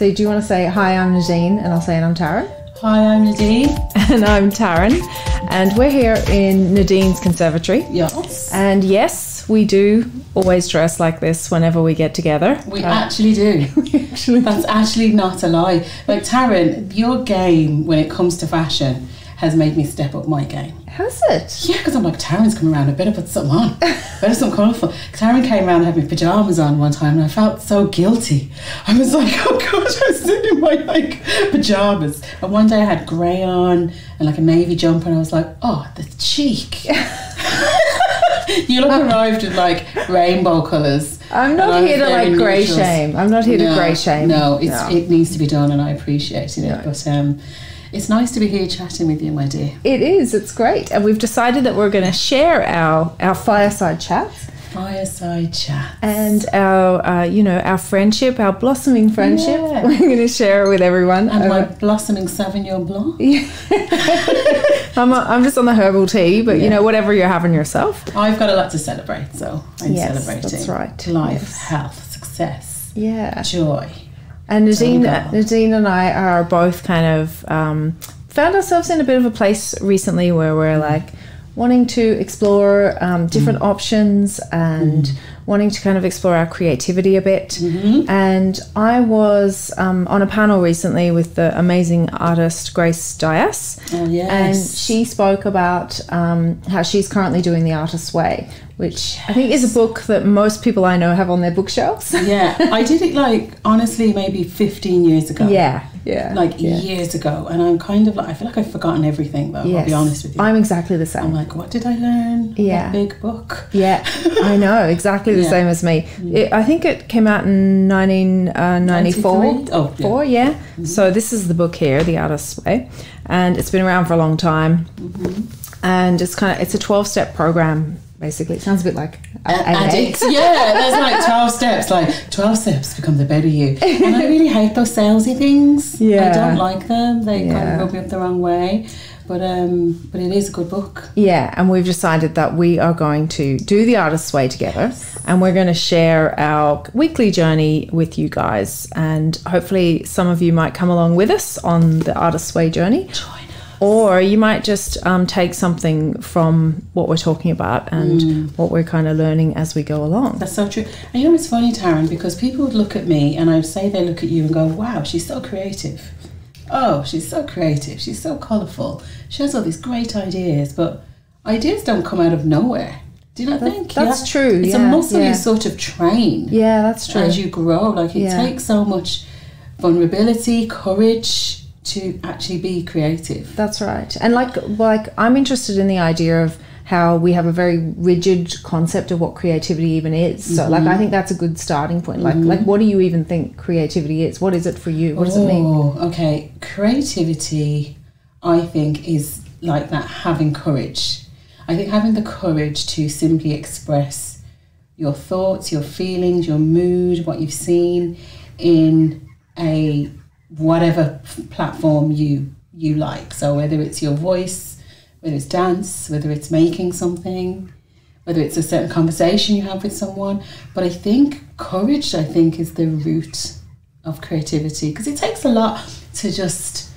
So do you want to say, hi, I'm Nadine, and I'll say, and I'm Taryn? Hi, I'm Nadine. And I'm Taryn. And we're here in Nadine's conservatory. Yes. And yes, we do always dress like this whenever we get together. We actually do. That's actually not a lie. Like, Taryn, your game when it comes to fashion has made me step up my game. Has it? Yeah, because I'm like, Taryn's coming around, I better put something on. Better something colourful. Taryn came around and had my pyjamas on one time and I felt so guilty. I was like, oh God, I was sitting in my like pyjamas. And one day I had grey on and like a navy jumper and I was like, oh, the cheek. You look arrived with like rainbow colours. I'm not here to like grey shame. I'm not here to grey shame. No, it needs to be done and I appreciate it. But it's nice to be here chatting with you, my dear. It is. It's great. And we've decided that we're going to share our fireside chats. Fireside chat. And our, our friendship, our blossoming friendship. Yeah. We're going to share it with everyone. And my blossoming Sauvignon Blanc. Yeah. I'm just on the herbal tea, but whatever you're having yourself. I've got a lot to celebrate, so I'm celebrating. That's right. Life, health, success, joy. And Nadine and I are both kind of found ourselves in a bit of a place recently where we're like wanting to explore different options and wanting to kind of explore our creativity a bit. And I was on a panel recently with the amazing artist Grace Dias. Oh, yes. And she spoke about how she's currently doing The Artist's Way, which I think is a book that most people I know have on their bookshelves. Yeah, I did it like, honestly, maybe 15 years ago. Years ago. And I'm kind of like, I feel like I've forgotten everything, though, I'll be honest with you. I'm exactly the same. I'm like, what did I learn? That big book. Yeah, I know, exactly the same as me. I think it came out in 1994. Oh, yeah. So this is the book here, The Artist's Way. And it's been around for a long time. And it's a 12-step program. Basically, it sounds a bit like Addict. Yeah, there's like 12 steps, like 12 steps to become the better you. And I really hate those salesy things. I don't like them. They kind of rub me up the wrong way. But it is a good book. Yeah, and we've decided that we are going to do The Artist's Way together, and we're going to share our weekly journey with you guys, and hopefully some of you might come along with us on the Artist's Way journey. Join us. Or you might just take something from what we're talking about and what we're kind of learning as we go along. That's so true. And it's funny, Taryn, because people would look at me and I would say they look at you and go, wow, she's so creative. Oh, she's so creative. She's so colourful. She has all these great ideas, but ideas don't come out of nowhere. Do you not think? That's true. It's a muscle you sort of train. Yeah, that's true. As you grow. Like it takes so much vulnerability, courage to actually be creative. That's right. And like I'm interested in the idea of how we have a very rigid concept of what creativity even is. So like I think that's a good starting point. Like what do you even think creativity is? What is it for you? What does it mean? Okay. Creativity, I think, is like that, having courage. I think having the courage to simply express your thoughts, your feelings, your mood, what you've seen in a whatever platform you like. So whether it's your voice, whether it's dance, whether it's making something, whether it's a certain conversation you have with someone. But I think courage, is the root of creativity, because it takes a lot to just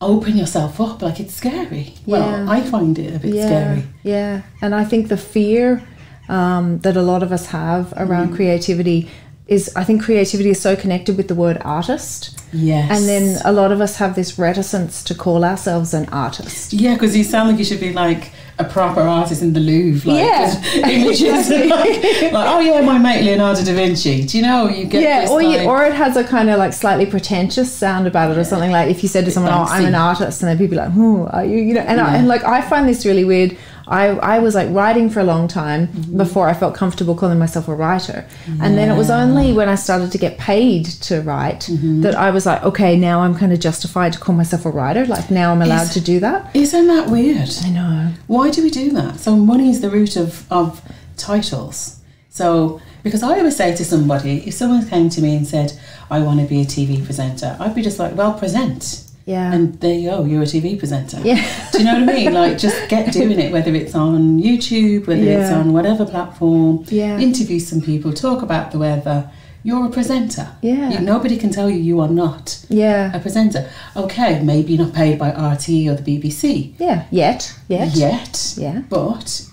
open yourself up. Like, it's scary. Well, I find it a bit scary. Yeah, and I think the fear that a lot of us have around creativity is, I think creativity is so connected with the word artist. Yes. And then a lot of us have this reticence to call ourselves an artist. Yeah, because you sound like you should be like a proper artist in the Louvre. Like, images like, oh yeah, my mate Leonardo da Vinci. Do you know, you get this or it has a kind of like slightly pretentious sound about it, or something. Like if you said to someone, oh, I'm an artist, and then people are like, who are you? You know, and like I find this really weird. I was like writing for a long time before I felt comfortable calling myself a writer. And then it was only when I started to get paid to write that I was like, okay, now I'm kind of justified to call myself a writer. Like now I'm allowed to do that. Isn't that weird? I know. Why do we do that? So money is the root of titles. So, because I always say to somebody, if someone came to me and said, I want to be a TV presenter, I'd be just like, well, present. Yeah. And there you go, you're a TV presenter. Yeah. Do you know what I mean? Like, just get doing it, whether it's on YouTube, whether it's on whatever platform. Yeah. Interview some people, talk about the weather. You're a presenter. Yeah. Nobody can tell you you are not a presenter. Okay, maybe you're not paid by RTE or the BBC. Yeah, yet. Yeah. But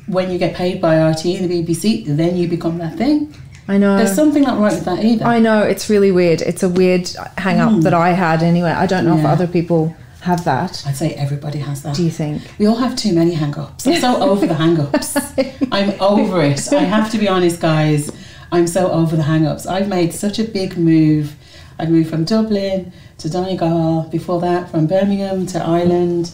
when you get paid by RTE and the BBC, then you become that thing. I know. There's something not right with that either. I know, it's really weird. It's a weird hang-up that I had anyway. I don't know if other people have that. I'd say everybody has that. Do you think? We all have too many hang-ups. I'm so over the hang-ups. I'm over it. I have to be honest, guys. I'm so over the hang-ups. I've made such a big move. I've moved from Dublin to Donegal, before that from Birmingham to Ireland.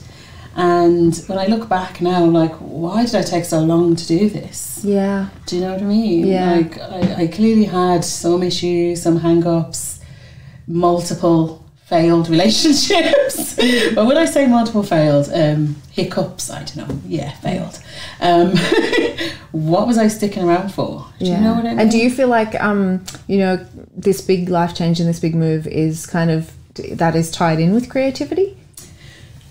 And when I look back now, I'm like, why did I take so long to do this? Yeah. Do you know what I mean? Yeah. Like, I clearly had some issues, some hang-ups, multiple failed relationships. But when I say multiple failed, hiccups, I don't know, failed. What was I sticking around for? Do you know what I mean? And do you feel like, this big life change and this big move is kind of, that is tied in with creativity?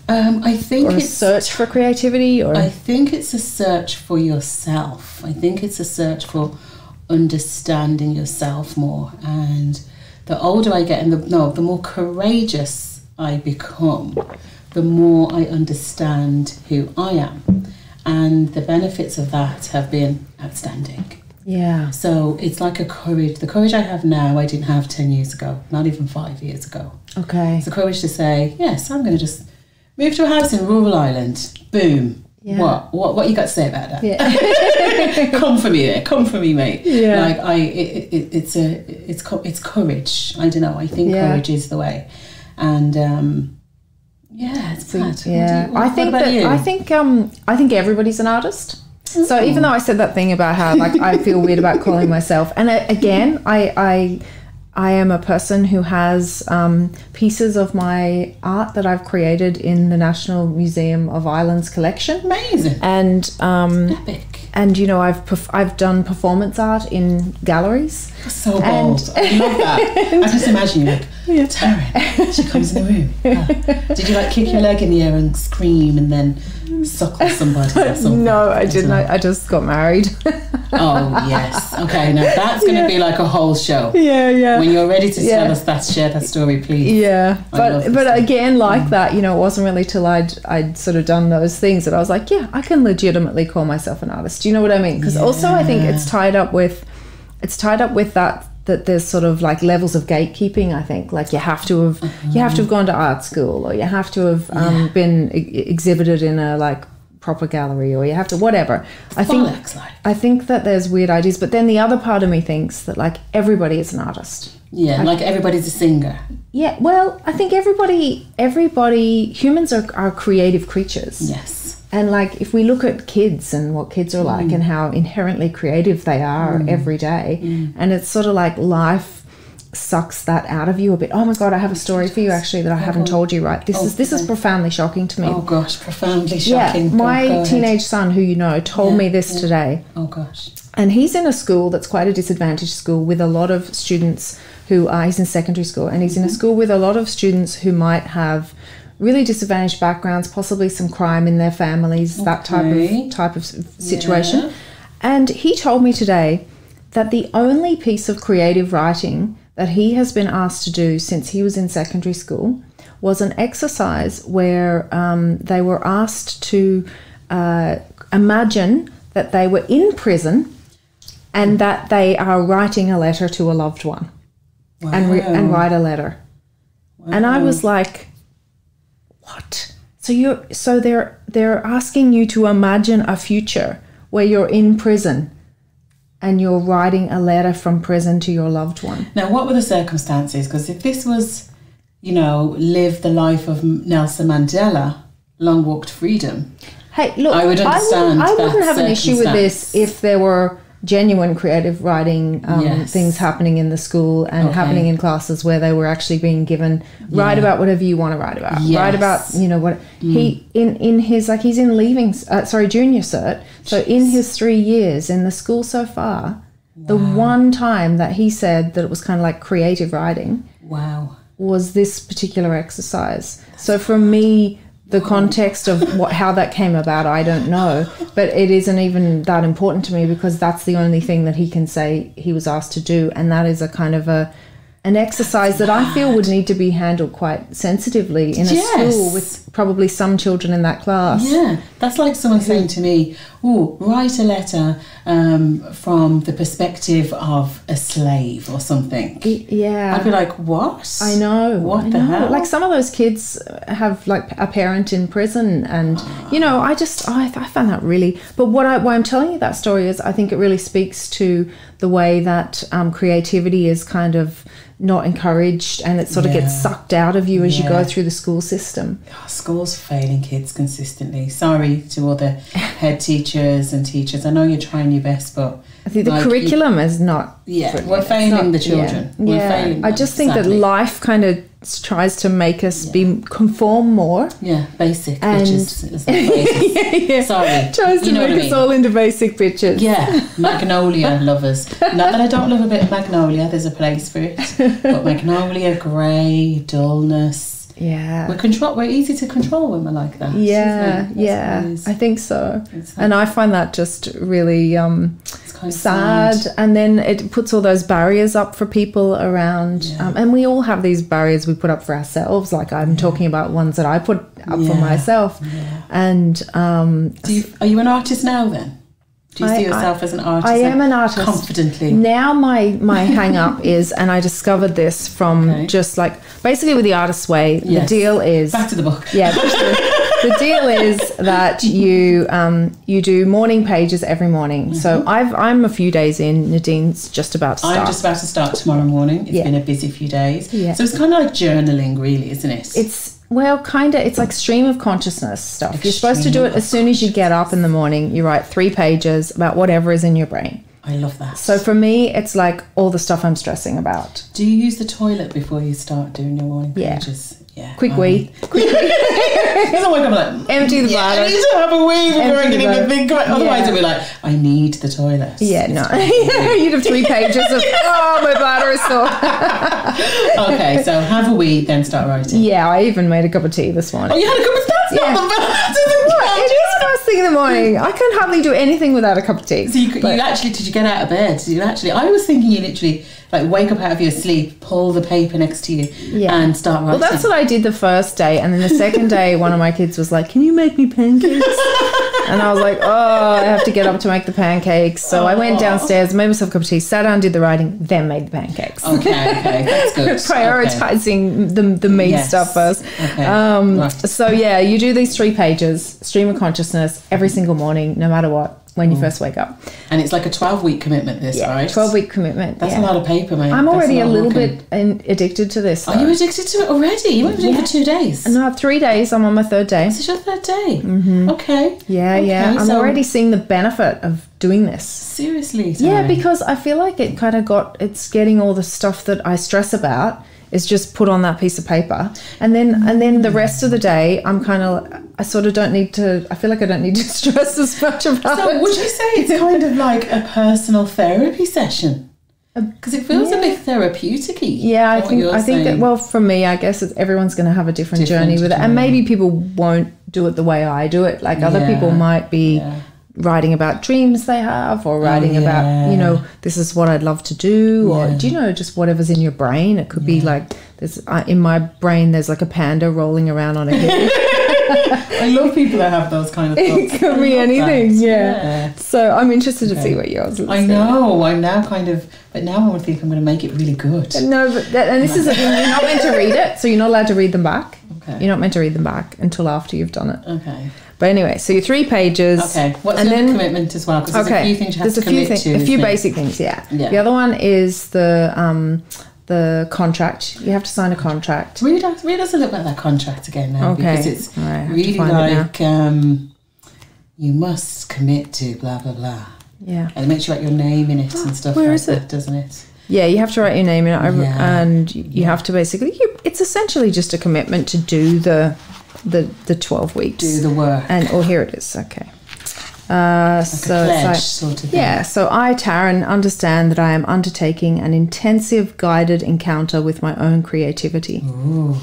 I think or a search for creativity, or I think it's a search for yourself. I think it's a search for understanding yourself more. And the older I get, and the more courageous I become, the more I understand who I am. And the benefits of that have been outstanding. Yeah. So it's like the courage I have now, I didn't have 10 years ago, not even 5 years ago. Okay. It's the courage to say, yes, I'm going to just move to a house in rural Ireland. Boom. Yeah. What you got to say about that? Yeah. Come for me, mate. Yeah. Like it's courage. I don't know. I think courage is the way, and it's bad. Yeah. I think everybody's an artist. Mm-hmm. So even though I said that thing about how like I feel weird about calling myself, and again, I am a person who has pieces of my art that I've created in the National Museum of Ireland's collection. Amazing. And epic. And I've done performance art in galleries. That's so bold. I love that. I just imagine you like, Taryn, she comes in the room. Oh. Did you like kick your leg in the air and scream and then suckle somebody or something? No, I didn't. I just got married. Oh yes. Okay, now that's going to be like a whole show. Yeah. When you're ready to tell us share that story, please. Yeah, but again, like that, it wasn't really till I'd sort of done those things that I was like, I can legitimately call myself an artist. Do you know what I mean? Because also I think it's tied up with that there's sort of like levels of gatekeeping. I think like you have to have gone to art school, or you have to have been exhibited in a like proper gallery, or you have to whatever. I think that there's weird ideas, but then the other part of me thinks that like everybody is an artist. Yeah, like everybody's a singer. Yeah, well, I think everybody humans are creative creatures. Yes. And like if we look at kids and what kids are like and how inherently creative they are every day, and it's sort of like life sucks that out of you a bit. Oh my God, I have a story for you actually that I haven't told you, right? This is profoundly shocking to me. Oh gosh, profoundly shocking. Yeah, my teenage son, who told me this today. Oh gosh. And he's in a school that's quite a disadvantaged school with a lot of students who are, he's in secondary school, and he's in a school with a lot of students who might have really disadvantaged backgrounds, possibly some crime in their families, that type of situation. Yeah. And he told me today that the only piece of creative writing that he has been asked to do since he was in secondary school was an exercise where they were asked to imagine that they were in prison and that they are writing a letter to a loved one. Wow. And write a letter. Wow. And I was like, what? So they're asking you to imagine a future where you're in prison and you're writing a letter from prison to your loved one. Now, what were the circumstances? Because if this was, live the life of Nelson Mandela, long walk to freedom. Hey, look, I would understand. I wouldn't have an issue with this if there were genuine creative writing things happening in the school and happening in classes where they were actually being given write about whatever you want to write about. Write about what he in his like he's in junior cert. So in his 3 years in the school so far, the one time that he said that it was kind of like creative writing was this particular exercise. So for me, The context of how that came about, I don't know. But it isn't even that important to me because that's the only thing that he can say he was asked to do. And that is a kind of an exercise that I feel would need to be handled quite sensitively in a school with probably some children in that class. Yeah, that's like someone saying to me, oh, write a letter from the perspective of a slave or something. Yeah. I'd be like, what? I know. What the hell? Like some of those kids have like a parent in prison and, you know, I found that really, but why I'm telling you that story is I think it really speaks to the way that creativity is kind of not encouraged and it sort of gets sucked out of you as you go through the school system. Oh, schools failing kids consistently. Sorry to all the head teachers and teachers. I know you're trying your best, but I think the curriculum is not. Yeah, we're failing the children. Yeah, we're failing I just think sadly. that life kind of tries to make us conform more. Yeah, basic And bitches. Sorry. Tries to make us all into basic bitches. Yeah, Magnolia lovers. Not that I don't love a bit of Magnolia, there's a place for it. But Magnolia, grey, dullness. Yeah. We're easy to control when we're like that. Yeah, I think so. And I find that just really it's kind of sad. And then it puts all those barriers up for people around. And we all have these barriers we put up for ourselves. Like I'm talking about ones that I put up for myself. Yeah. And are you an artist now then? Do you see yourself as an artist? I am an artist. Confidently. Now my hang up is, and I discovered this from just like, basically with the Artist's Way, the deal is... Back to the book. Yeah, the deal is that you do morning pages every morning. So I'm a few days in, Nadine's just about to start. I'm just about to start tomorrow morning. It's been a busy few days. Yeah. So it's kind of like journaling really, isn't it? Well, kind of. It's like stream of consciousness stuff. You're supposed to do it as soon as you get up in the morning. You write 3 pages about whatever is in your brain. I love that. So for me, it's like all the stuff I'm stressing about. Do you use the toilet before you start doing your morning pages? Yeah. Quick wee. Because I'm like, empty the bladder. I need to have a wee before I can even think about it. Otherwise it'll be like, I need the toilet. Yeah, no. You'd have 3 pages of, my bladder is sore. Okay, so have a wee, then start writing. Yeah, I even made a cup of tea this morning. Oh, you had a cup of tea? That's not the best. It is first thing in the morning. I can hardly do anything without a cup of tea. So you actually, did you get out of bed? I was thinking you literally like wake up out of your sleep, pull the paper next to you and start writing. Well, that's what I did the first day. And then the second day, one of my kids was like, can you make me pancakes? And I was like, I have to get up to make the pancakes. So I went downstairs, made myself a cup of tea, sat down, did the writing, then made the pancakes. Okay, that's good. Prioritising the meat stuff first. Okay. Right. So you do these 3 pages, stream of consciousness, every single morning, no matter what, when you first wake up. And it's like a 12-week commitment, right? 12-week commitment. That's a lot of paper, mate. I'm already a little bit addicted to this. Are you addicted to it already? You won't do it for 2 days. No, 3 days. I'm on my 3rd day. This is your 3rd day? Mm-hmm. Okay. Yeah. I'm already seeing the benefit of doing this. Seriously? Taryn? Yeah, because I feel like it kind of it's getting all the stuff that I stress about is just put on that piece of paper. And then the rest of the day, I feel like I don't need to stress as much about it. So would you say it's kind of like a personal therapy session? Because it feels a bit therapeutic-y. Yeah, I think that, well, for me, I guess everyone's going to have a different journey with it. And maybe people won't do it the way I do it. Like other people might be writing about dreams they have, or writing about, this is what I'd love to do, or just whatever's in your brain. It could be like in my brain there's like a panda rolling around on a hill. I love people that have those kind of thoughts. It could be anything. Yeah. So I'm interested to see what yours is. I know. I'm now but now I think I'm going to make it really good. No, and this is the thing, you're not meant to read it, so you're not allowed to read them back. Okay. You're not meant to read them back until after you've done it. Okay. But anyway, so your 3 pages. Okay. What's the commitment as well? Because there's a few things you have to commit to. A few basic things, yeah. The other one is the contract. You have to sign a contract. Read us a little bit about that contract again now, because it's really like you must commit to blah blah blah. Yeah. And it makes you write your name in it and stuff that, doesn't it? Yeah, you have to write your name in it, and you have to basically. It's essentially just a commitment to do the 12 weeks. Do the work. Here it is. Okay. Like a pledge sort of thing. Yeah, so I, Taryn, understand that I am undertaking an intensive guided encounter with my own creativity. Ooh.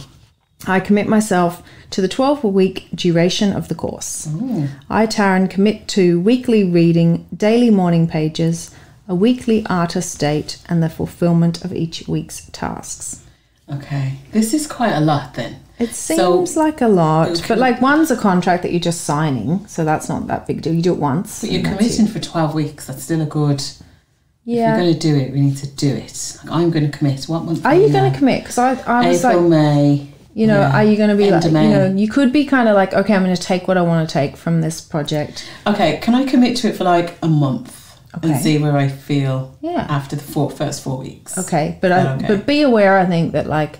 I commit myself to the 12-week duration of the course. Ooh. I, Taryn, commit to weekly reading, daily morning pages, a weekly artist date, and the fulfillment of each week's tasks. Okay. This is quite a lot then. It seems like a lot, but like one's a contract that you're just signing, so that's not that big deal. You do it once. But you're committing for 12 weeks. That's still a good... Yeah. If you're going to do it, we need to do it. Like, I'm going to commit. What month are you going to commit? Because I was April, like... May. You know, are you going to be End like... of May. You know, you could be kind of like, okay, I'm going to take what I want to take from this project. Okay, can I commit to it for like a month and see where I feel after the first 4 weeks? Okay, but be aware, I think, that like...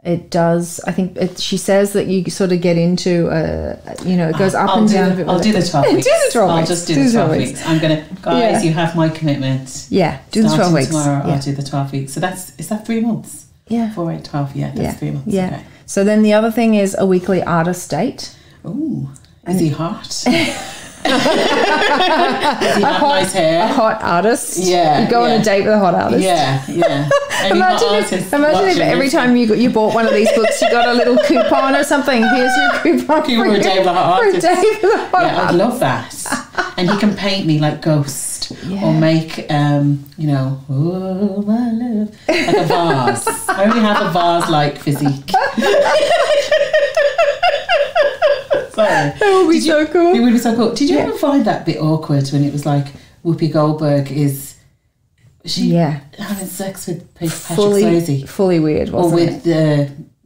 It does. I think she says that you sort of get into, it goes up and down. I'll do the 12 weeks. Do the 12 weeks. I'll just do the 12 weeks. I'm going to, guys, you have my commitment. Yeah, do the 12 weeks. Tomorrow, I'll do the 12 weeks. So is that 3 months? Yeah. 4, 8, 12. Yeah, that's 3 months. Yeah. Okay. So then the other thing is a weekly artist date. Ooh, is he hot? Does he have nice hair? A hot artist. Yeah. You go on a date with a hot artist. Yeah, yeah. Imagine if every time you bought one of these books, you got a little coupon or something. Here's your coupon for a day with a hot artist. Yeah, I'd love that. And he can paint me like Ghost or make, oh my love, like a vase. I only have a vase-like physique. Sorry. That would be so cool. It would be so cool. Did you ever find that bit awkward when it was like Whoopi Goldberg having sex with Patrick Swayze? Fully weird, wasn't it? Or with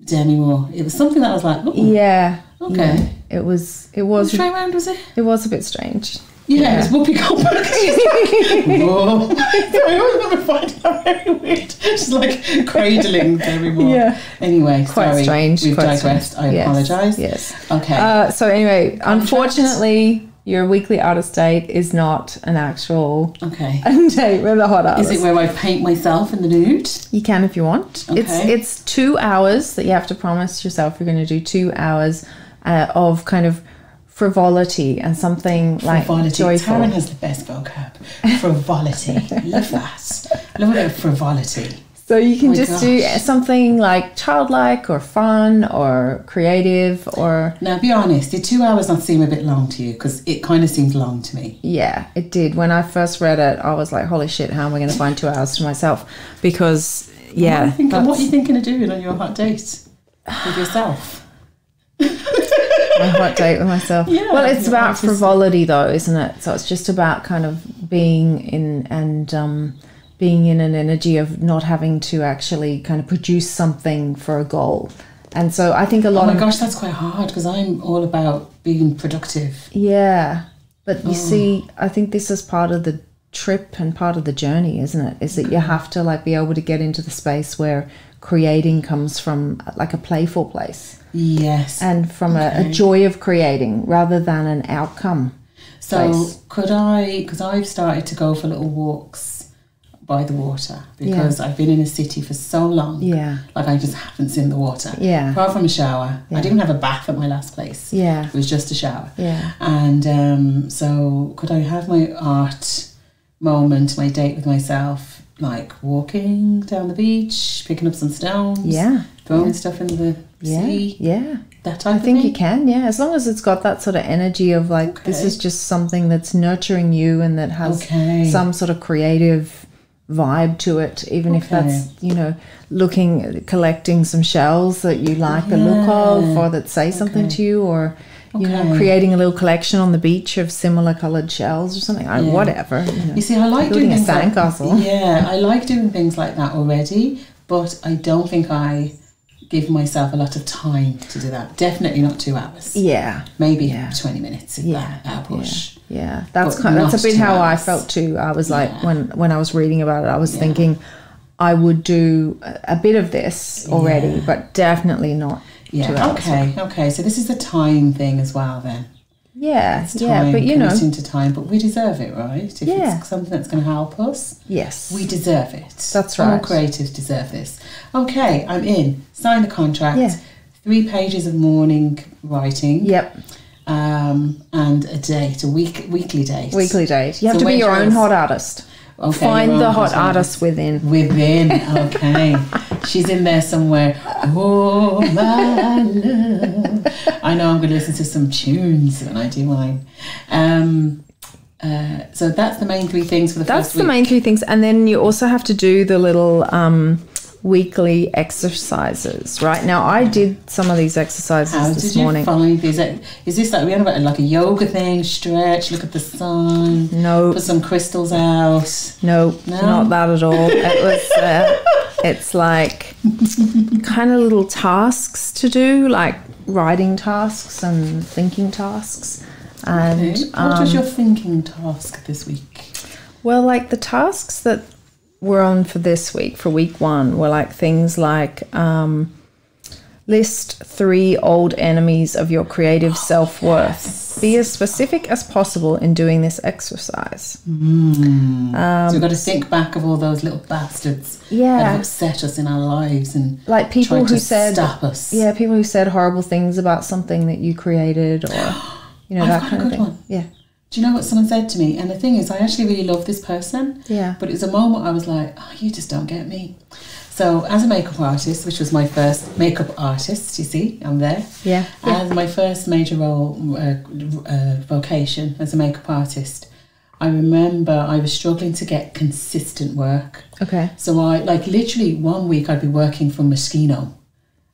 Demi Moore. It was something that was like, ooh. Yeah. Okay. Yeah. It was. Which way round was it? It was a bit strange. Yeah, it was Whoopi Goldberg. She's like, whoa. I always never find that very weird. She's like cradling Demi Moore. Yeah. Anyway, quite strange. We've digressed. Strange. I apologise. Yes. Okay. So anyway, unfortunately, your weekly artist date is not an actual date with a hot artist. Is it where I paint myself in the nude? You can if you want. Okay. It's 2 hours that you have to promise yourself you're going to do 2 hours of kind of frivolity and something like joyful. Taryn has the best vocab. Frivolity. Love that. Love a bit of frivolity. So you can do something like childlike or fun or creative or... Now, be honest, did 2 hours not seem a bit long to you? Because it kind of seemed long to me. Yeah, it did. When I first read it, I was like, holy shit, how am I going to find 2 hours to myself? Because, yeah... What are you thinking of doing on your hot date with yourself? My hot date with myself. Yeah, well, it's about frivolity, though, isn't it? So it's just about kind of being in an energy of not having to actually kind of produce something for a goal. And so I think a lot of... Oh my gosh, that's quite hard because I'm all about being productive. Yeah. But you see, I think this is part of the trip and part of the journey, isn't it? Is that you have to like be able to get into the space where creating comes from like a playful place. Yes. And from a joy of creating rather than an outcome. So could I, because I've started to go for little walks by the water because I've been in a city for so long. Yeah. Like I just haven't seen the water. Yeah. Apart from a shower. Yeah. I didn't have a bath at my last place. Yeah. It was just a shower. Yeah. And so could I have my art moment, my date with myself, like walking down the beach, picking up some stones. Yeah. Throwing stuff in the sea. Yeah. That type of thing? I think you can, yeah. As long as it's got that sort of energy of like, this is just something that's nurturing you and that has some sort of creative vibe to it, even if that's, collecting some shells that you like the look of or that say something to you, or creating a little collection on the beach of similar coloured shells or something, whatever. You see, I like doing a sandcastle. I like doing things like that already, but I don't think I give myself a lot of time to do that. Definitely not 2 hours. Yeah. Maybe 20 minutes if that push. Yeah. That's a bit how I felt too. I was like, when I was reading about it, I was thinking I would do a bit of this already, but definitely not 2 hours. Okay. So this is a time thing as well then. Yeah, it's time, but committing to time, but we deserve it, right? If it's something that's going to help us, yes, we deserve it. That's right. All creatives deserve this. Okay, I'm in. Sign the contract. Yeah. 3 pages of morning writing. Yep. And a date, a weekly date. Weekly date. You have to be your own hot artist. Okay, find the hot artist within. Within, okay. She's in there somewhere. Oh, my love. I know I'm going to listen to some tunes when I do mine. So that's the main 3 things for the first week. That's the main 3 things. And then you also have to do the little weekly exercises. Right now, I did some of these exercises this morning. How did you find these? Is this like, we about like a yoga thing, stretch, look at the sun? No. Put some crystals out? No, not that at all. It was, it's like kind of little tasks to do, like writing tasks and thinking tasks. And what was your thinking task this week? Well, like the tasks that were on for this week, for week 1, were like things like list 3 old enemies of your creative self-worth. Yes. Be as specific as possible in doing this exercise. So we've got to think back of all those little bastards that have upset us in our lives and like people who said stop us. Yeah, people who said horrible things about something that you created, or that kind of thing. One. Yeah. Do you know what someone said to me? And the thing is, I actually really love this person. Yeah. But it was a moment I was like, oh, you just don't get me. So as a makeup artist, which was my first makeup artist, you see, I'm there. Yeah. As my first major role, vocation as a makeup artist, I remember I was struggling to get consistent work. Okay. So I, like, literally one week I'd be working from Moschino.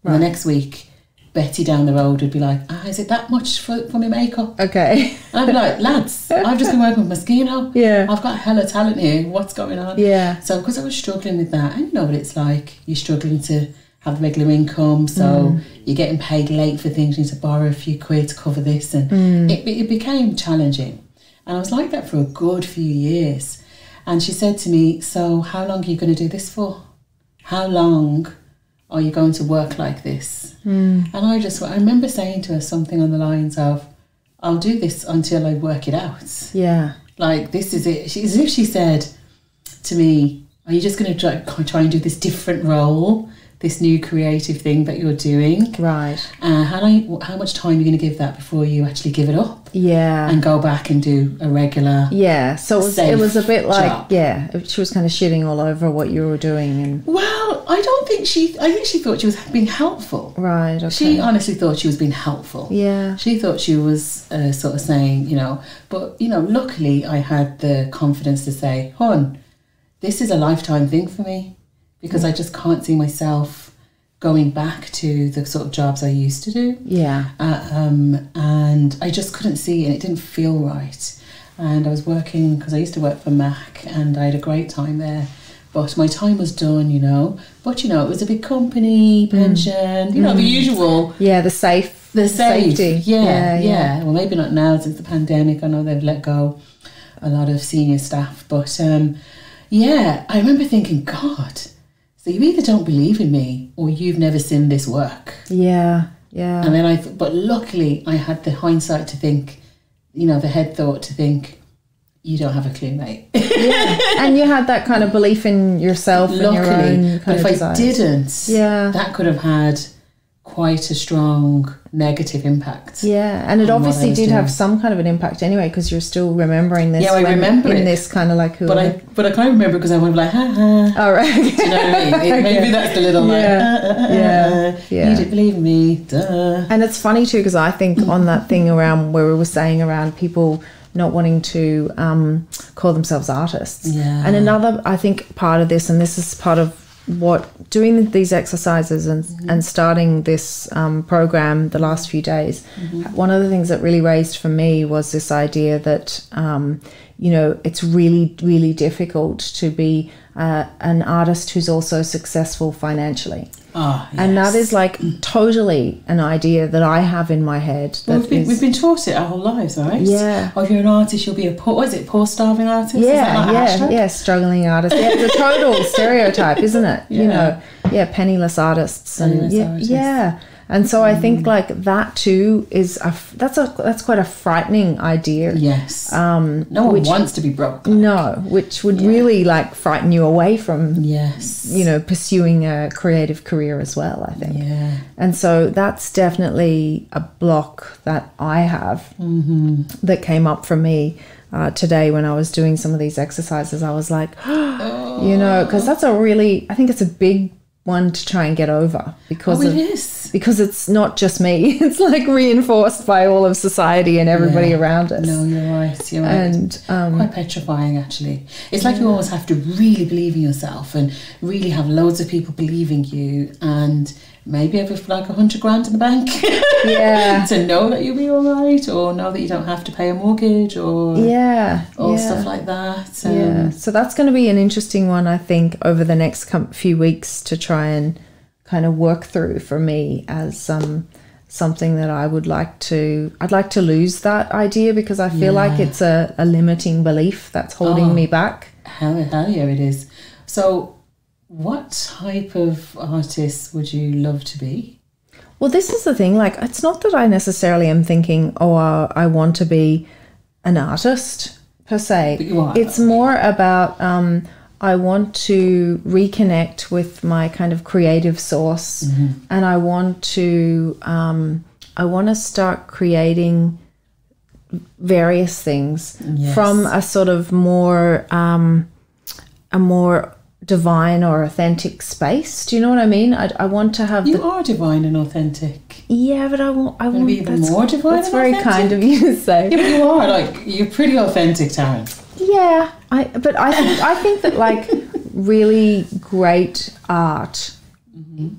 And the next week, Betty down the road would be like, is it that much for my makeup? Okay. And I'd be like, lads, I've just been working with Moschino. Yeah. I've got hella talent here. What's going on? Yeah. So because I was struggling with that, and you know what it's like, you're struggling to have regular income, so you're getting paid late for things, you need to borrow a few quid to cover this, and it became challenging. And I was like that for a good few years. And she said to me, so how long are you going to do this for? How long are you going to work like this? And I remember saying to her something on the lines of, I'll do this until I work it out. Yeah. Like, this is it. As if she said to me, are you just going to try and do this different role, this new creative thing that you're doing? Right. How much time are you going to give that before you actually give it up? Yeah. And go back and do a regular so it was a bit like job. She was kind of shitting all over what you were doing. And well, I think she thought she was being helpful. Right. Okay. She honestly thought she was being helpful. Yeah. She thought she was sort of saying, but luckily I had the confidence to say, hon, this is a lifetime thing for me, because I just can't see myself going back to the sort of jobs I used to do. Yeah. And I just couldn't see, and it didn't feel right. And I was working, because I used to work for Mac, and I had a great time there. But my time was done, But, it was a big company, pension, the usual. Yeah, the safety. Yeah. Well, maybe not now since the pandemic. I know they've let go a lot of senior staff. But, I remember thinking, God, so you either don't believe in me or you've never seen this work. Yeah. And then but luckily I had the hindsight to think, the head thought to think, you don't have a clue, mate. Yeah. And you had that kind of belief in yourself and your own kind of desires. But if I didn't, that could have had quite a strong negative impact. Yeah, and it obviously did have some kind of an impact anyway, because you're still remembering this. Yeah, I remember in it. this kind of like... But I can't remember because I went like, ha ha. Oh, right. Do you know what I mean? Maybe that's the little Yeah. You didn't believe me, duh. And it's funny too, because I think on that thing around where we were saying around people not wanting to call themselves artists. Yeah. And another, I think, part of this, and this is part of what doing these exercises and starting this program the last few days, one of the things that really raised for me was this idea that it's really, really difficult to be an artist who's also successful financially. Yes. And that is like totally an idea that I have in my head. We've been taught it our whole lives, right? Yeah. Oh, if you're an artist, you'll be a poor starving artist? Yeah, struggling artist. Yeah, it's a total stereotype, isn't it? Yeah. Penniless artists. Artists. Yeah. And so I think like that too is that's quite a frightening idea. Yes. No one wants to be broke. No, which would really like frighten you away from yes, pursuing a creative career career as well, I think. Yeah. And so that's definitely a block that I have that came up for me today when I was doing some of these exercises. I was like, you know, because that's I think it's a big one to try and get over because it's not just me. It's like reinforced by all of society and everybody around us. No, you're right. And quite petrifying, actually. It's like you always have to really believe in yourself and really have loads of people believing you, and maybe have like 100 grand in the bank to know that you'll be all right, or know that you don't have to pay a mortgage, or stuff like that. So that's going to be an interesting one, I think, over the next few weeks to try and kind of work through for me as something that I'd like to lose that idea, because I feel like it's a limiting belief that's holding me back. Hell yeah, it is. So what type of artist would you love to be? Well, this is the thing. Like, it's not that I necessarily am thinking, I want to be an artist per se. But you are. It's more about I want to reconnect with my kind of creative source, and I want to start creating various things from a sort of more divine or authentic space. Do you know what I mean? I want to have. You are divine and authentic. Yeah, but I want to be even more divine. That's very kind of you to say. Yeah, but you are. Like, you're pretty authentic, Taryn. Yeah, I think that like really great art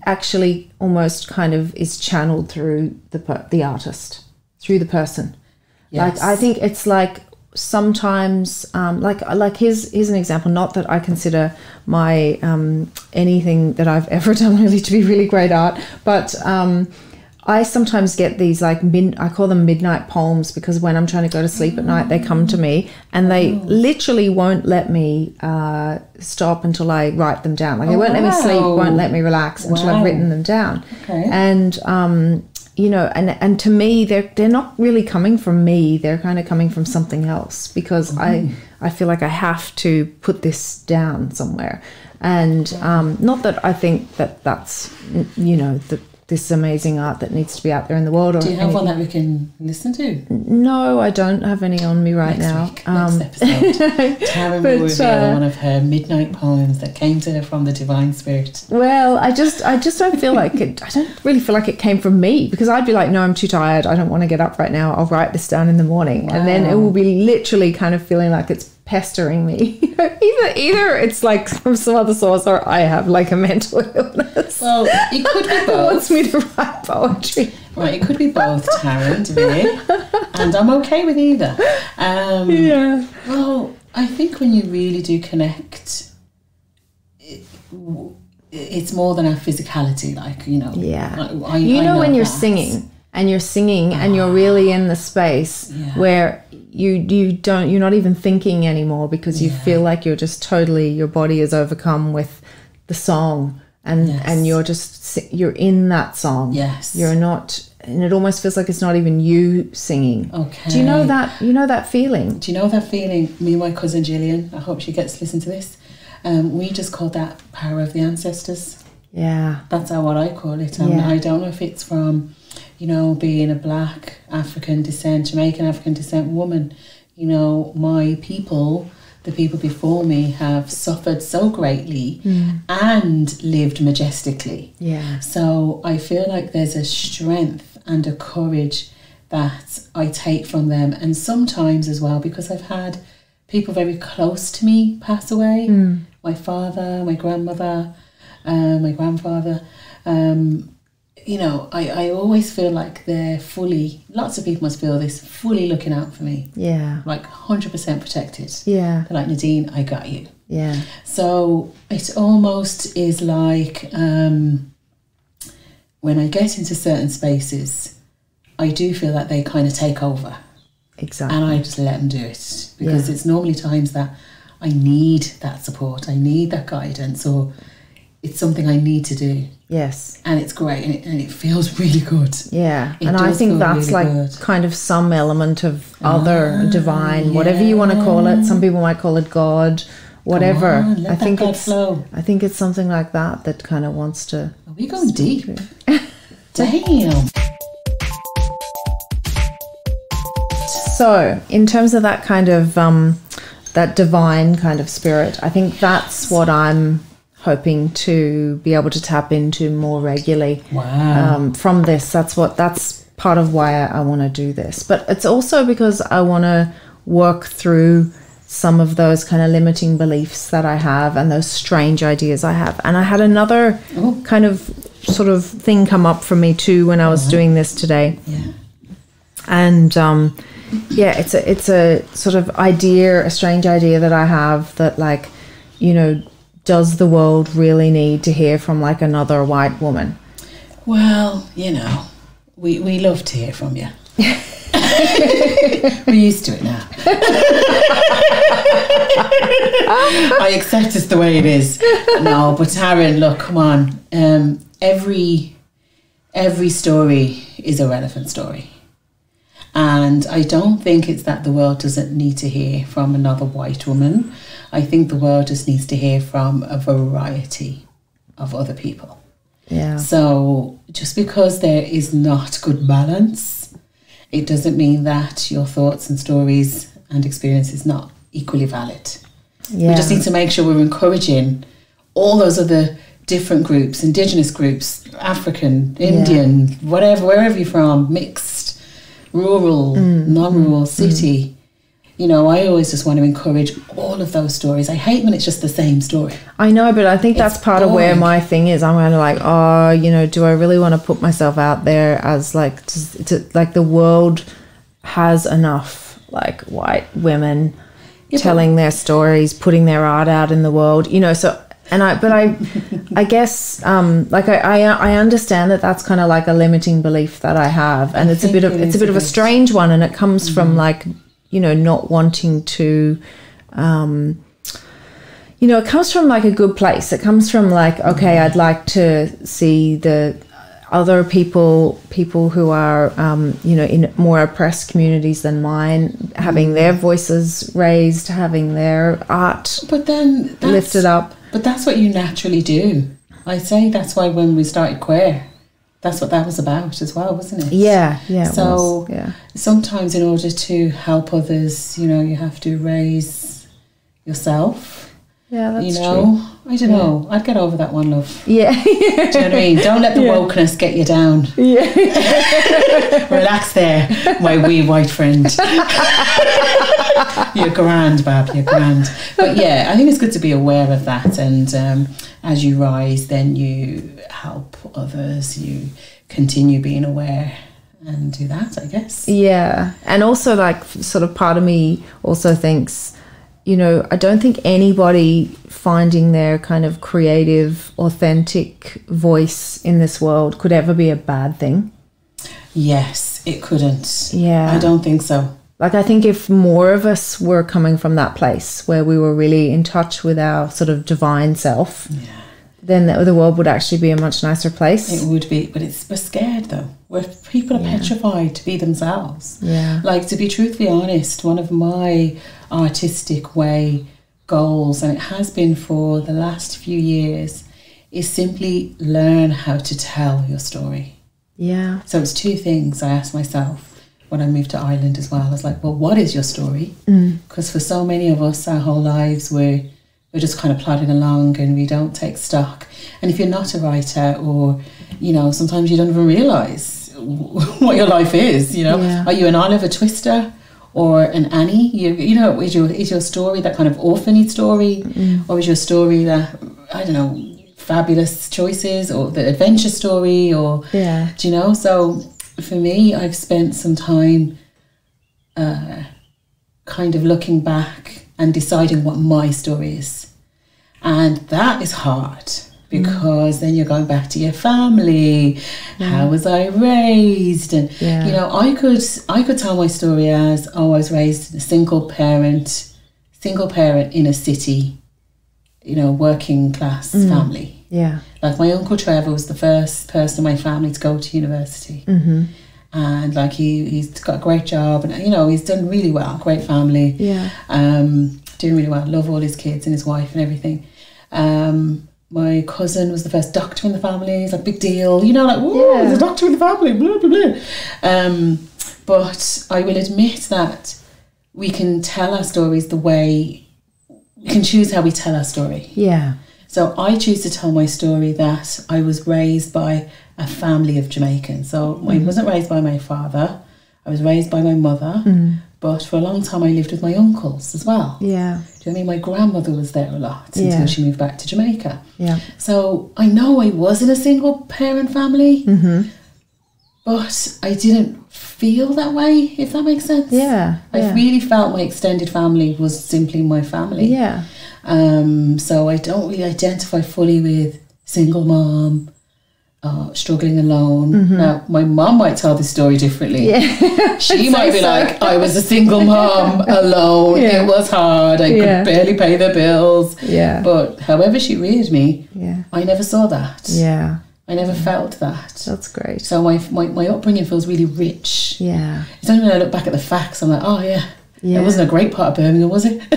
actually almost kind of is channeled through the artist, through the person. Yes. Like, I think it's like sometimes like here's an example, not that I consider my anything that I've ever done really to be really great art, but I sometimes get these like I call them midnight poems, because when I'm trying to go to sleep at night, they come to me and they literally won't let me stop until I write them down. Like, they won't let me sleep, won't let me relax until I've written them down. Okay. And you know, and to me, they're not really coming from me. They're kind of coming from something else, because I feel like I have to put this down somewhere. And not that I think that that's, you know, this amazing art that needs to be out there in the world. Or do you have one that we can listen to? No, I don't have any on me right now. Next episode, Taryn will reveal one of her midnight poems that came to her from the divine spirit. Well, I just don't feel like it. I don't really feel like it came from me, because I'd be like, no, I'm too tired. I don't want to get up right now. I'll write this down in the morning. Wow. And then it will be literally kind of feeling like it's pestering me. Either it's like from some other source, or I have like a mental illness. Well, it could be both. It wants me to write poetry. Right, it could be both, Taryn, to me. And I'm okay with either. Well, I think when you really do connect, it's more than our physicality, like, you know. Yeah. I know when you're that. singing and you're really in the space where you're not even thinking anymore, because you feel like you're just totally, your body is overcome with the song, and you're in that song. Yes. You're not, and it almost feels like it's not even you singing. Okay. Do you know that feeling? Do you know that feeling? Me and my cousin Gillian, I hope she gets to listen to this. We just call that power of the ancestors. Yeah. That's what I call it. I don't know if it's from, you know, being a black African descent, Jamaican African descent woman. You know, my people, the people before me, have suffered so greatly and lived majestically. Yeah. So I feel like there's a strength and a courage that I take from them. And sometimes as well, because I've had people very close to me pass away. My father, my grandmother, my grandfather. You know, I always feel like they're fully, lots of people must feel this, fully looking out for me. Yeah. Like 100% protected. Yeah. They're like, Nadine, I got you. Yeah. So it almost is like when I get into certain spaces, I do feel that they kind of take over. Exactly. And I just let them do it, because it's normally times that I need that support, I need that guidance, or it's something I need to do. Yes. And it's great, and it feels really good. Yeah. And I think that's really like good. Kind of some element of other divine, whatever you want to call it. Some people might call it God, whatever. Let I think that flow. I think it's something like that kind of wants to Are we going deep? Damn. So, in terms of that kind of, that divine kind of spirit, I think that's what I'm hoping to be able to tap into more regularly. Wow. From this. That's part of why I want to do this. But it's also because I want to work through some of those kind of limiting beliefs that I have and those strange ideas I have. And I had another kind of sort of thing come up for me too when I was doing this today. Yeah. And it's a sort of idea, a strange idea that I have that, like, you know, does the world really need to hear from like another white woman? Well, you know, we love to hear from you. We're used to it now. I accept it's the way it is. No, but Taryn, look, come on. Every story is a relevant story. And I don't think it's that the world doesn't need to hear from another white woman. I think the world just needs to hear from a variety of other people. Yeah. So just because there is not good balance, it doesn't mean that your thoughts and stories and experiences not equally valid. Yeah. We just need to make sure we're encouraging all those other different groups, Indigenous groups, African, Indian, whatever, wherever you're from, mixed, rural, non-rural, city. You know, I always just want to encourage all of those stories. I hate when it's just the same story. I know, but I think that's part of where my thing is. I'm kind of like, oh, you know, do I really want to put myself out there as like, like the world has enough like white women telling their stories, putting their art out in the world, you know, so, I guess, like I understand that that's kind of like a limiting belief that I have, and it's a bit of a strange one, and it comes from like, you know, not wanting to, you know, it comes from like a good place. It comes from like, okay, I'd like to see the other people who are, you know, in more oppressed communities than mine, having their voices raised, having their art lifted up. But that's what you naturally do. I say that's why when we started Quare, that's what that was about as well, wasn't it? Yeah. So sometimes in order to help others, you know, you have to raise yourself. Yeah, that's true. I don't know. I'd get over that one, love. Yeah. Do you know what I mean? Don't let the wokeness get you down. Yeah. Relax there, my wee white friend. You're grand, Bab. You're grand. But yeah, I think it's good to be aware of that. And as you rise, then you help others. You continue being aware and do that, I guess. Yeah. And also, like, sort of part of me also thinks, you know, I don't think anybody finding their kind of creative, authentic voice in this world could ever be a bad thing. Yes, it couldn't. Yeah. I don't think so. Like, I think if more of us were coming from that place where we were really in touch with our sort of divine self, then the world would actually be a much nicer place. It would be, but we're scared though. People are petrified to be themselves. Yeah. Like, to be truthfully honest, one of my artistic way goals, and it has been for the last few years, is simply learn how to tell your story. Yeah. So it's two things I asked myself when I moved to Ireland as well. I was like, well, what is your story? Because for so many of us, our whole lives, we're just kind of plodding along and we don't take stock. And if you're not a writer, or, you know, sometimes you don't even realise what your life is, you know. Yeah. Are you an Oliver Twister or an Annie? You know, is your story that kind of orphan-y story? Or is your story that, I don't know, fabulous choices, or the adventure story, or, do you know? So for me, I've spent some time kind of looking back and deciding what my story is. And that is hard, because then you're going back to your family. How was I raised? And, you know, I could tell my story as, I was raised a single parent in a city, you know, working class family. Yeah. Like, my Uncle Trevor was the first person in my family to go to university. And like, he's got a great job, and, you know, he's done really well, great family. Yeah. Doing really well, love all his kids and his wife and everything. my cousin was the first doctor in the family. It's a big deal, you know, like, whoa, there's a doctor in the family, blah, blah, blah. But I will admit that we can tell our stories the way, we can choose how we tell our story. Yeah. So I choose to tell my story that I was raised by a family of Jamaicans. So I wasn't raised by my father. I was raised by my mother. But for a long time I lived with my uncles as well. Yeah. Do you know what I mean? My grandmother was there a lot until she moved back to Jamaica. Yeah. So I know I was in a single parent family, but I didn't feel that way, if that makes sense. Yeah. I really felt my extended family was simply my family. Yeah. So I don't really identify fully with single mom, struggling alone. Now, my mum might tell the story differently. Yeah. She might be like, I was a single mom alone. It was hard. I could barely pay the bills. Yeah. But however she reared me, I never saw that. Yeah. I never felt that. That's great. So my upbringing feels really rich. Yeah. It's only when I look back at the facts, I'm like, oh yeah. It wasn't a great part of Birmingham, was it? Do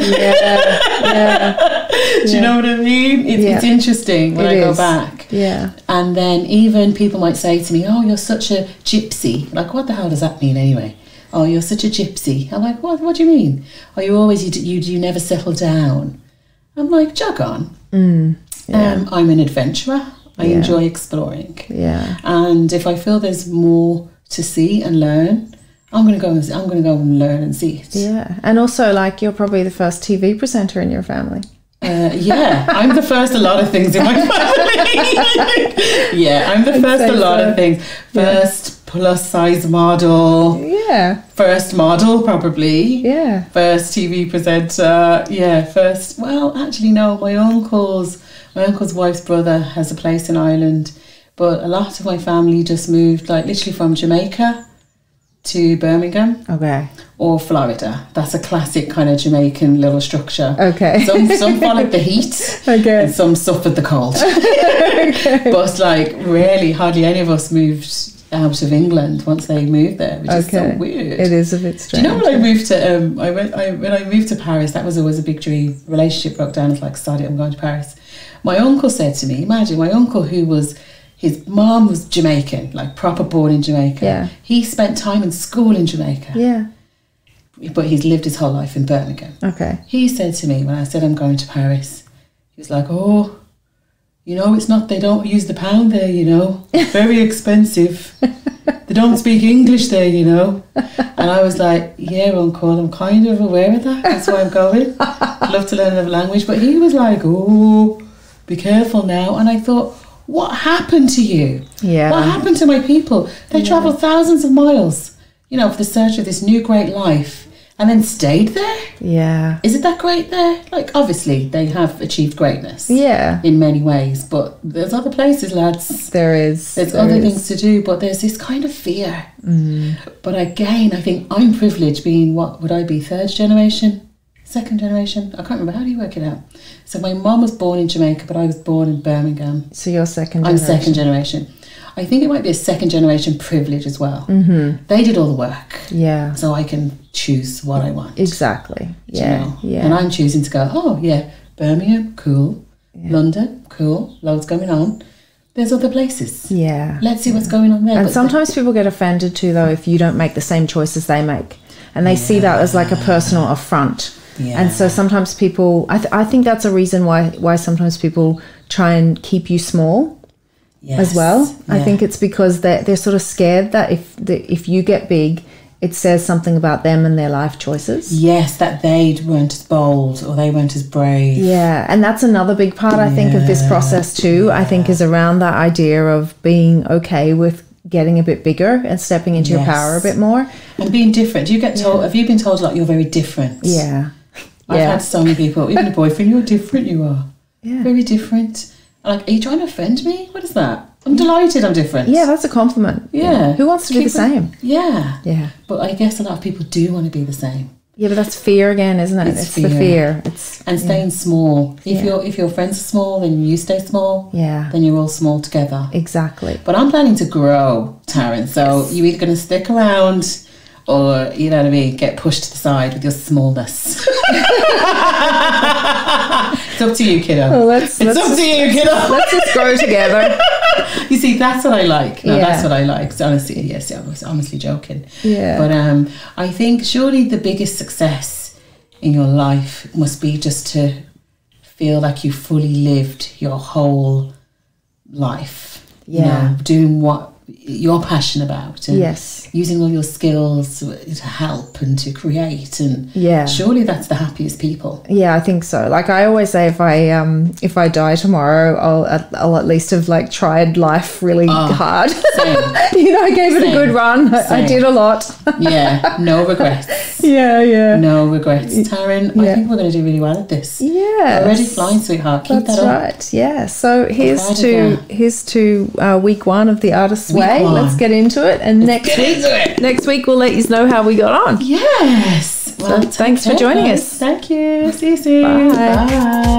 you know what I mean? It's interesting when I go back. Yeah. And then even people might say to me, oh, you're such a gypsy. Like, what the hell does that mean anyway? Oh, you're such a gypsy. I'm like, what do you mean? Oh, you never settle down. I'm like, jog on. I'm an adventurer. I enjoy exploring. Yeah. And if I feel there's more to see and learn, I'm going to go and learn and see it. Yeah. And also, like, you're probably the first TV presenter in your family. I'm the first a lot of things in my family. I'm the first a lot of things. First plus size model. Yeah. First model, probably. Yeah. First TV presenter. Yeah. First. Well, actually, no. My uncle's wife's brother has a place in Ireland, but a lot of my family just moved, like, literally from Jamaica to Birmingham. Okay. Or Florida. That's a classic kind of Jamaican little structure. Okay. Some followed the heat. Okay. And some suffered the cold. Okay. But like hardly any of us moved out of England once they moved there, which is so weird. It is a bit strange. Do you know when I moved to when I moved to Paris, that was always a big dream. Relationship broke down. I was like, sod it, I'm going to Paris. My uncle said to me, imagine my uncle his mom was Jamaican, like proper born in Jamaica. Yeah. He spent time in school in Jamaica. Yeah. But he's lived his whole life in Birmingham. Okay. He said to me when I said I'm going to Paris, he was like, oh, you know, they don't use the pound there, you know. It's very expensive. They don't speak English there, you know. And I was like, yeah, Uncle, I'm kind of aware of that. That's why I'm going. I'd love to learn another language. But he was like, oh, be careful now. And I thought, what happened to you? Yeah. What happened to my people? They travelled thousands of miles, you know, for the search of this new great life and then stayed there? Yeah. Is it that great there? Like, obviously, they have achieved greatness. Yeah. In many ways. But there's other places, lads. There's other things to do, but there's this kind of fear. But again, I think I'm privileged being, what would I be, third generation? Second generation? I can't remember. How do you work it out? So my mum was born in Jamaica, but I was born in Birmingham. So you're second generation. I'm second generation. I think it might be a second generation privilege as well. They did all the work. Yeah. So I can choose what I want. Exactly. Yeah. You know? Yeah. And I'm choosing to go, oh yeah, Birmingham, cool. Yeah. London, cool. Loads going on. There's other places. Yeah. Let's see what's going on there. And sometimes people get offended too, though, if you don't make the same choices they make. And they see that as like a personal affront. Yeah. And so sometimes people, I think that's a reason why sometimes people try and keep you small as well. Yeah. I think it's because they're sort of scared that if you get big, it says something about them and their life choices. Yes, that they weren't as bold or they weren't as brave. Yeah, and that's another big part, I think, of this process too, I think, is around that idea of being okay with getting a bit bigger and stepping into your power a bit more. And being different. Do you get told, have you been told, like, you're very different? Yeah. I've had so many people, even a boyfriend, you're different, you are. Yeah. Very different. Like, are you trying to offend me? What is that? I'm delighted I'm different. Yeah, that's a compliment. Yeah. Who wants to be the same? Yeah. Yeah. But I guess a lot of people do want to be the same. Yeah, but that's fear again, isn't it? It's the fear. And staying small. If your friends are small, then you stay small. Yeah. Then you're all small together. Exactly. But I'm planning to grow, Taryn. So you're either going to stick around or, you know what I mean, get pushed to the side with your smallness. It's up to you, kiddo. Well, it's up to you, kiddo. Let's just grow together. You see, that's what I like. No, Yeah. that's what I like. So honestly, yes, I was honestly joking. Yeah. But I think surely the biggest success in your life must be just to feel like you fully lived your whole life. Yeah. You know, doing what you're passionate about. And Yes. using all your skills to help and to create. And Yeah. surely that's the happiest people. Yeah, I think so. Like I always say, if I die tomorrow, I'll at least have like tried life really hard. Same. You know, I gave it a good run. I did a lot. Yeah, no regrets. Yeah. No regrets. Taryn, I think we're going to do really well at this. Yeah. Already flying, sweetheart. Keep That's that up. right. Yeah. So here's proud of to week 1 of the Artist's Way. one. Let's get into it. And next week we'll let you know how we got on. Yes. So thanks for joining us. Thank you. See you soon. Bye. Bye.